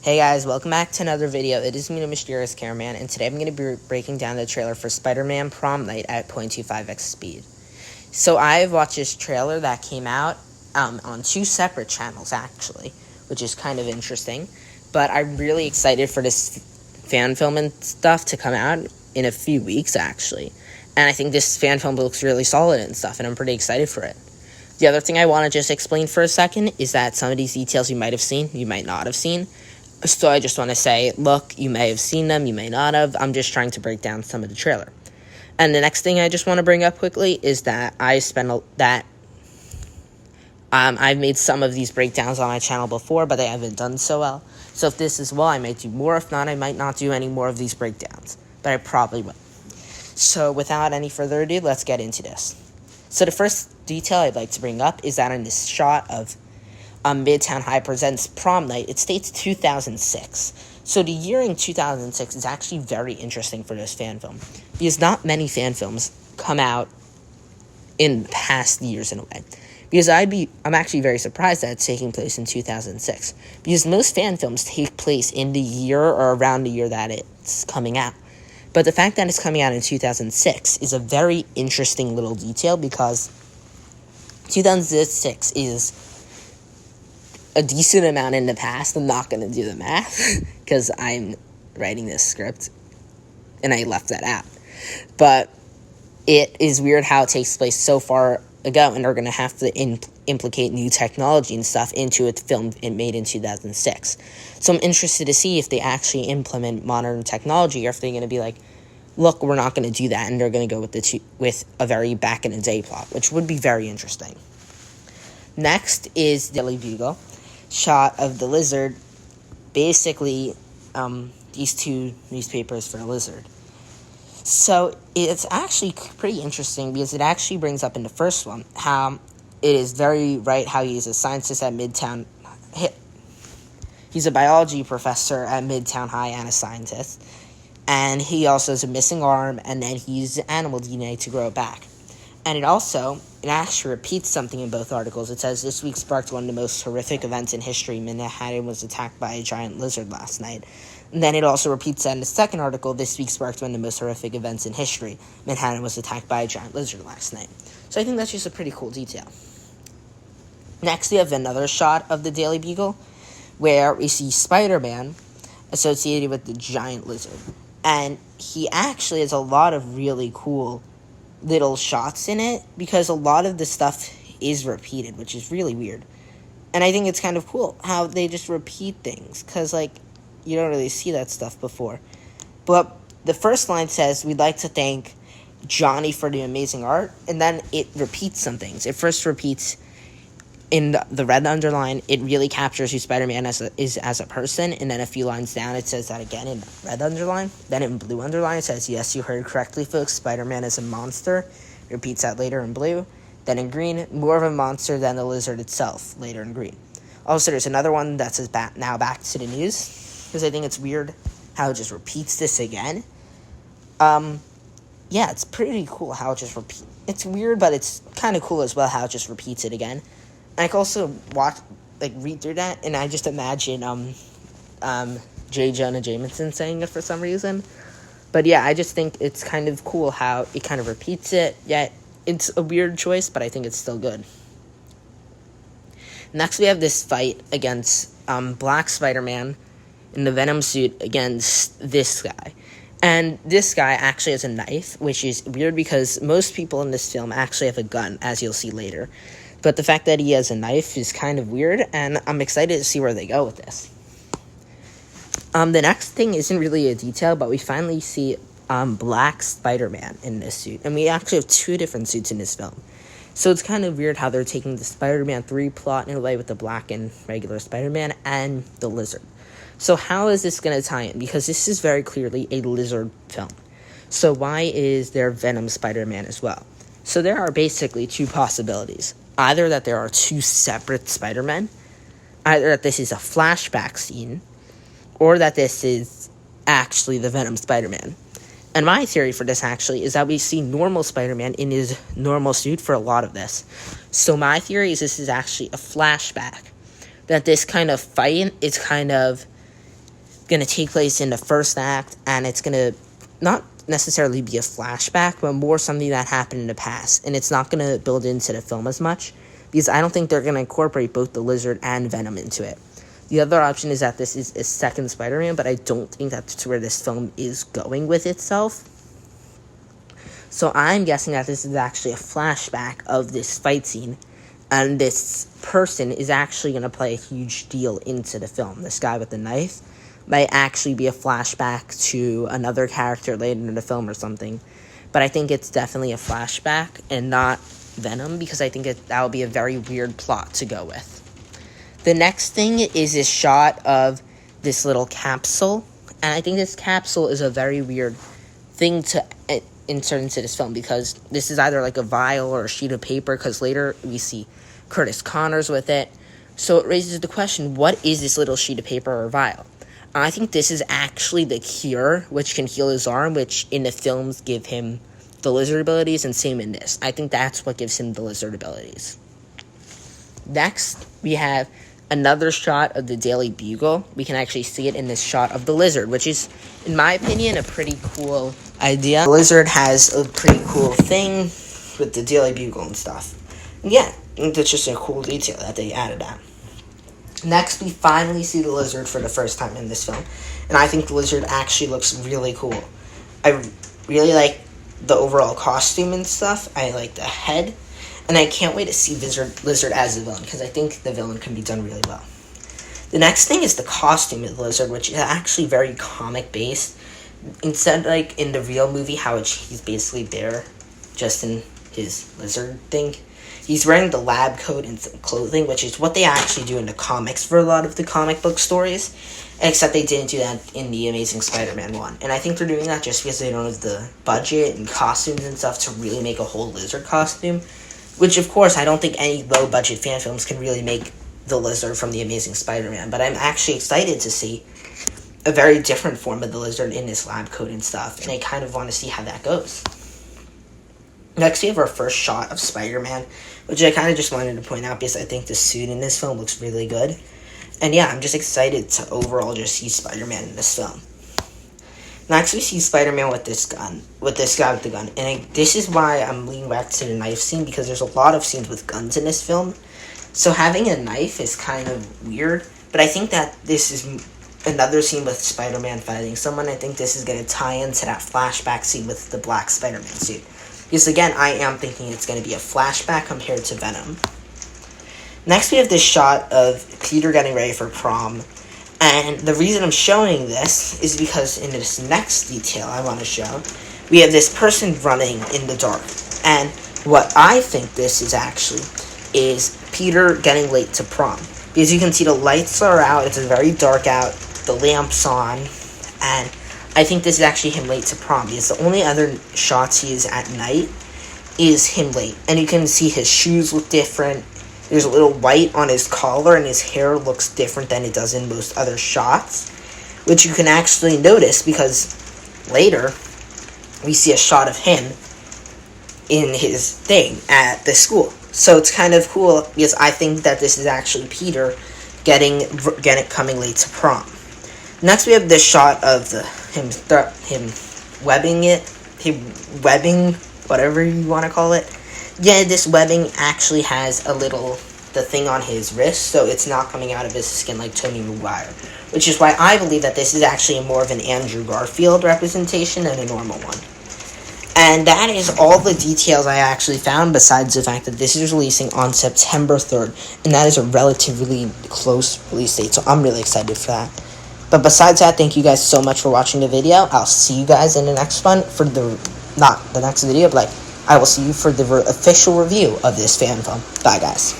Hey guys, welcome back to another video. It is me, the Mysterious Cameraman, and today I'm going to be breaking down the trailer for Spider-Man Prom Night at 0.25x speed. So I've watched this trailer that came out on two separate channels, actually, which is kind of interesting. But I'm really excited for this fan film and stuff to come out in a few weeks, actually. And I think this fan film looks really solid and stuff, and I'm pretty excited for it. The other thing I want to just explain for a second is that some of these details you might have seen, you might not have seen. So I just want to say, look, you may have seen them, you may not have. I'm just trying to break down some of the trailer. And the next thing I just want to bring up quickly is that I've made some of these breakdowns on my channel before, but I haven't done so well. So if this is well, I might do more. If not, I might not do any more of these breakdowns. But I probably will. So without any further ado, let's get into this. So the first detail I'd like to bring up is that in this shot of Midtown High presents Prom Night, it states 2006. So the year in 2006 is actually very interesting for this fan film, because not many fan films come out in past years in a way. Because I'm actually very surprised that it's taking place in 2006, because most fan films take place in the year or around the year that it's coming out. But the fact that it's coming out in 2006 is a very interesting little detail, because 2006 is a decent amount in the past. I'm not going to do the math because I'm writing this script and I left that out. But it is weird how it takes place so far ago, and they're going to have to implicate new technology and stuff into a film made in 2006. So I'm interested to see if they actually implement modern technology, or if they're going to be like, look, we're not going to do that, and they're going to go with a very back-in-the-day plot, which would be very interesting. Next is Daily Bugle shot of the Lizard, basically these two newspapers for the Lizard. So it's actually pretty interesting, because it actually brings up in the first one how it is very right how he's a scientist at Midtown. He's a biology professor at Midtown High and a scientist. And he also has a missing arm, and then he uses animal DNA to grow it back. And it actually repeats something in both articles. It says, this week sparked one of the most horrific events in history. Manhattan was attacked by a giant lizard last night. And then it also repeats that in the second article, this week sparked one of the most horrific events in history. Manhattan was attacked by a giant lizard last night. So I think that's just a pretty cool detail. Next, we have another shot of the Daily Bugle, where we see Spider-Man associated with the giant lizard. And he actually has a lot of really cool little shots in it, because a lot of the stuff is repeated, which is really weird. And I think it's kind of cool how they just repeat things, because you don't really see that stuff before. But the first line says, we'd like to thank Johnny for the amazing art, and then it repeats some things. It first repeats in the red underline, it really captures who Spider-Man is as a person, and then a few lines down it says that again in red underline. Then in blue underline it says, yes, you heard correctly, folks, Spider-Man is a monster. It repeats that later in blue. Then in green, more of a monster than the lizard itself, later in green. Also, there's another one that says now back to the news, because I think it's weird how it just repeats this again. Yeah, it's pretty cool how it just repeats. It's weird, but it's kind of cool as well how it just repeats it again. I can also read through that, and I just imagine J. Jonah Jameson saying it for some reason. But yeah, I just think it's kind of cool how it kind of repeats it, yet it's a weird choice, but I think it's still good. Next, we have this fight against Black Spider-Man in the Venom suit against this guy. And this guy actually has a knife, which is weird because most people in this film actually have a gun, as you'll see later. But the fact that he has a knife is kind of weird, and I'm excited to see where they go with this. The next thing isn't really a detail, but we finally see Black Spider-Man in this suit. And we actually have two different suits in this film. So it's kind of weird how they're taking the Spider-Man 3 plot in a way with the Black and regular Spider-Man and the Lizard. So how is this going to tie in? Because this is very clearly a Lizard film. So why is there Venom Spider-Man as well? So there are basically two possibilities. Either that there are two separate Spider-Men, either that this is a flashback scene, or that this is actually the Venom Spider-Man. And my theory for this actually is that we see normal Spider-Man in his normal suit for a lot of this. So my theory is this is actually a flashback. That this kind of fight is kind of going to take place in the first act, and it's going to not necessarily be a flashback, but more something that happened in the past, and it's not going to build into the film as much, because I don't think they're going to incorporate both the Lizard and Venom into it. The other option is that this is a second Spider-Man, but I don't think that's where this film is going with itself. So I'm guessing that this is actually a flashback of this fight scene, and this person is actually going to play a huge deal into the film. This guy with the knife might actually be a flashback to another character later in the film or something. But I think it's definitely a flashback and not Venom, because I think that would be a very weird plot to go with. The next thing is this shot of this little capsule, and I think this capsule is a very weird thing to insert into this film, because this is either like a vial or a sheet of paper, because later we see Curtis Connors with it. So it raises the question, what is this little sheet of paper or vial? I think this is actually the cure, which can heal his arm, which in the films give him the Lizard abilities, and same in this. I think that's what gives him the Lizard abilities. Next, we have another shot of the Daily Bugle. We can actually see it in this shot of the Lizard, which is, in my opinion, a pretty cool idea. The Lizard has a pretty cool thing with the Daily Bugle and stuff. And yeah, I think that's just a cool detail that they added that. Next, we finally see the Lizard for the first time in this film, and I think the Lizard actually looks really cool. I really like the overall costume and stuff. I like the head, and I can't wait to see Lizard as a villain, because I think the villain can be done really well. The next thing is the costume of the Lizard, which is actually very comic-based. Instead, like in the real movie, how he's basically there just in his lizard thing, he's wearing the lab coat and some clothing, which is what they actually do in the comics for a lot of the comic book stories, except they didn't do that in the Amazing Spider-Man 1. And I think they're doing that just because they don't have the budget and costumes and stuff to really make a whole Lizard costume, which, of course, I don't think any low-budget fan films can really make the Lizard from the Amazing Spider-Man, but I'm actually excited to see a very different form of the Lizard in his lab coat and stuff, and I kind of want to see how that goes. Next, we have our first shot of Spider-Man, which I kind of just wanted to point out because I think the suit in this film looks really good. And yeah, I'm just excited to overall just see Spider-Man in this film. Next, we see Spider-Man with this gun, with this guy with the gun. And this is why I'm leaning back to the knife scene, because there's a lot of scenes with guns in this film. So having a knife is kind of weird, but I think that this is another scene with Spider-Man fighting someone. I think this is going to tie into that flashback scene with the black Spider-Man suit. Because again, I am thinking it's going to be a flashback compared to Venom. Next, we have this shot of Peter getting ready for prom. And the reason I'm showing this is because in this next detail I want to show, we have this person running in the dark. And what I think this is actually is Peter getting late to prom. Because you can see the lights are out, it's very dark out, the lamp's on, and I think this is actually him late to prom, because the only other shots he is at night is him late. And you can see his shoes look different, there's a little white on his collar, and his hair looks different than it does in most other shots, which you can actually notice because later we see a shot of him in his thing at the school. So it's kind of cool because I think that this is actually Peter coming late to prom. Next, we have this shot of him webbing, whatever you want to call it. Yeah, this webbing actually has the thing on his wrist, so it's not coming out of his skin like Tobey Maguire, which is why I believe that this is actually more of an Andrew Garfield representation than a normal one. And that is all the details I actually found, besides the fact that this is releasing on September 3rd, and that is a relatively close release date, so I'm really excited for that. But besides that, thank you guys so much for watching the video. I'll see you guys in the next one not the next video, but I will see you for the official review of this fan film. Bye, guys.